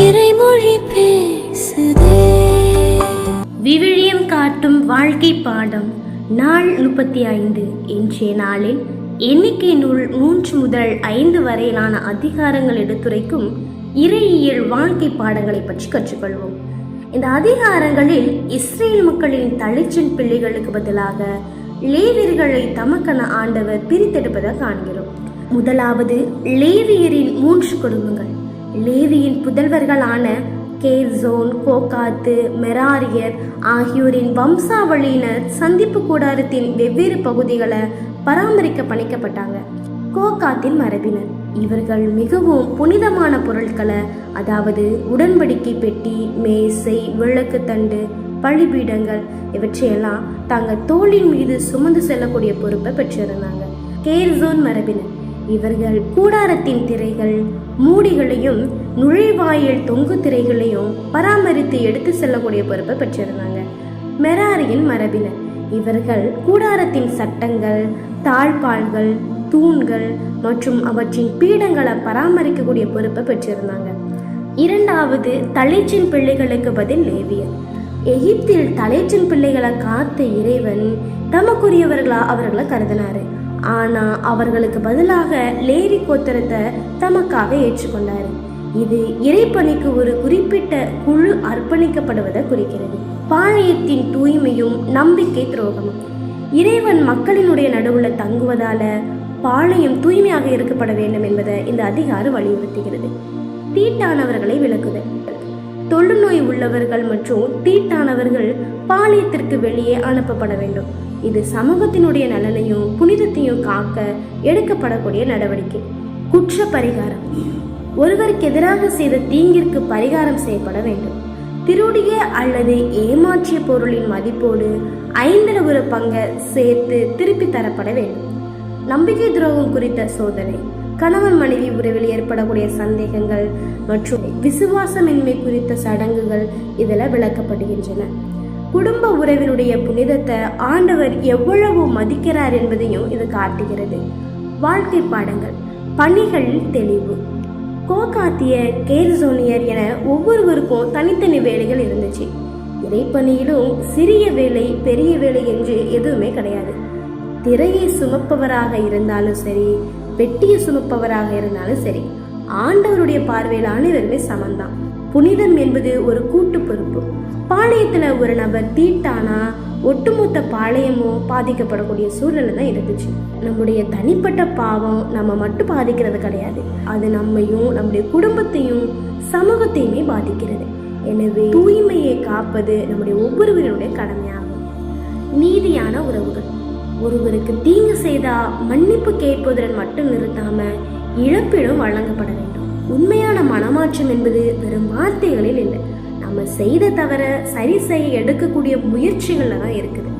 இறைமொழி பேசுதே. விவிலியம் காட்டும் வாழ்க்கை பாடம் நாள் 35. இன்றைய நாளில் எண்ணிக்கை நூல் 3 முதல் 5 வரையிலான அதிகாரங்கள் எடுத்துரைக்கும் இறையியல் வாழ்க்கை பாடங்களை பற்றி கற்றுக்கொள்வோம். இந்த அதிகாரங்களில் இஸ்ரேல் மக்களின் தலைச்சின் பிள்ளைகளுக்கு பதிலாக லேவியர்களை தமக்கென ஆண்டவர் பிரித்தெடுப்பதை காண்கிறோம். முதலாவது லேவியரின் 3 குடும்பங்கள். லேவியின் புதல்வர்களான கேர்சோன், கோகாத்து, மெராரியர் ஆகியோரின் வம்சாவளியினர் சந்திப்பு கூடாரத்தின் வெவ்வேறு பகுதிகளை பராமரிக்க பணிக்கப்பட்டாங்க. கோகாத்தின் மரபினர் இவர்கள் மிகவும் புனிதமான பொருட்களை, அதாவது உடன்படிக்கை பெட்டி, மேசை, விளக்கு தண்டு, பலிபீடங்கள் இவற்றையெல்லாம் தாங்கள் தோளின் மீது சுமந்து செல்லக்கூடிய பொறுப்பை பெற்றிருந்தாங்க. கேர்சோன் மரபினர் இவர்கள் கூடாரத்தின் திரைகள், மூடிகளையும் நுழைவாயில் தொங்கு திரைகளையும் பராமரித்து எடுத்து செல்லக்கூடிய பொறுப்பை பெற்றிருந்தாங்க. மெராரியின் மரபினர் இவர்கள் கூடாரத்தின் சட்டங்கள், தாழ்பால்கள், தூண்கள் மற்றும் அவற்றின் பீடங்களை பராமரிக்கக்கூடிய பொறுப்பை பெற்றிருந்தாங்க. இரண்டாவது, தலைச்சின் பிள்ளைகளுக்கு பதில் லேவியர். எகிப்தில் தலைச்சின் பிள்ளைகளை காத்த இறைவன் தமக்குரியவர்களா அவர்களை கருதினாரு. ஆனா அவர்களுக்கு பதிலாக லேவி கோத்திரத்தை தமக்காக ஏற்றுக்கொண்டாரு. இது இறைப்பணிக்கு ஒரு குறிப்பிட்ட குழு அர்ப்பணிக்கப்படுவதை குறிக்கிறது. பாளையத்தின் தூய்மையும் நம்பிக்கை துரோகமும். இறைவன் மக்களினுடைய நடுவுல தங்குவதால பாளையம் தூய்மையாக இருக்கப்பட வேண்டும் என்பதை இந்த அதிகாரம் வலியுறுத்துகிறது. தீட்டானவர்களை விலக்குதல். தொழுநோய் உள்ளவர்கள் மற்றும் தீட்டானவர்கள் பாளையத்திற்கு வெளியே அனுப்பப்பட வேண்டும். இது சமூகத்தினுடைய நலனையும் புனிதத்தையும் காக்க எடுக்கப்படக்கூடிய நடவடிக்கை. குற்ற பரிகாரம். ஒருவருக்கு எதிராக செய்த தீங்கிற்கு பரிகாரம் செய்யப்பட வேண்டும். திருடிய அல்லது ஏமாற்றிய பொருளின் மதிப்போடு 1/5 பங்கை சேர்த்து திருப்பி தரப்பட வேண்டும். நம்பிக்கை துரோகம் குறித்த சோதனை. கணவன் மனைவி உறவில் ஏற்படக்கூடிய சந்தேகங்கள் மற்றும் விசுவாசமின்மை குறித்த சடங்குகள் இதில் விளக்கப்படுகின்றன. குடும்ப உறவினுடைய புனிதத்தை ஆண்டவர் எவ்வளவு மதிக்கிறார் என்பதையும் இது காட்டுகிறது. வாழ்க்கை பாடங்கள். பணிகள் தெளிவு. கோகாத்திய, கேர்சோனியர் என ஒவ்வொருவருக்கும் தனித்தனி வேலைகள் இருந்துச்சு. இறைப்பணியிலும் சிறிய வேலை பெரிய வேலை என்று எதுவுமே கிடையாது. திரையை சுமப்பவராக இருந்தாலும் சரி, பெட்டியை சுமப்பவராக இருந்தாலும் சரி, ஆண்டவருடைய பார்வையில் அனைவருமே சமந்தான். புனிதம் என்பது ஒரு கூட்டு பொறுப்பு. பாளையத்துல ஒரு நபர் தீட்டானா ஒட்டுமொத்த பாளையமும் பாதிக்கப்படக்கூடிய சூழ்நிலை தான் இருந்துச்சு. நம்முடைய தனிப்பட்ட பாவம் நம்ம மட்டும் பாதிக்கிறது கிடையாது, அது நம்மையும் நம்முடைய குடும்பத்தையும் சமூகத்தையுமே பாதிக்கிறது. எனவே தூய்மையை காப்பது நம்முடைய ஒவ்வொருவருடைய கடமையாகும். நீதியான உறவுகள். ஒருவருக்கு தீங்கு செய்தா மன்னிப்பு கேட்பதுடன் மட்டும் நிறுத்தாம இழப்பீடும் வழங்கப்பட வேண்டும். உண்மையான மனமாற்றம் என்பது வெறும் வார்த்தைகளில் இல்லை, நம்ம செய்த தவிர சரி செய்ய எடுக்கக்கூடிய முயற்சிகள்ல தான் இருக்குது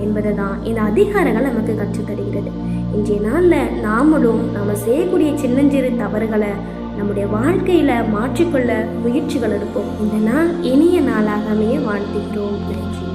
என்பதை தான் இந்த அதிகாரங்கள் நமக்கு கற்றுத்தருகிறது. இன்றைய நாளில் நாமளும் நம்ம செய்யக்கூடிய சின்னஞ்சிறு தவறுகளை நம்முடைய வாழ்க்கையில மாற்றிக்கொள்ள முயற்சிகள் எடுப்போம். இந்த நாள் இனிய நாளாக அமைய வாழ்த்துகிறோம். நன்றி.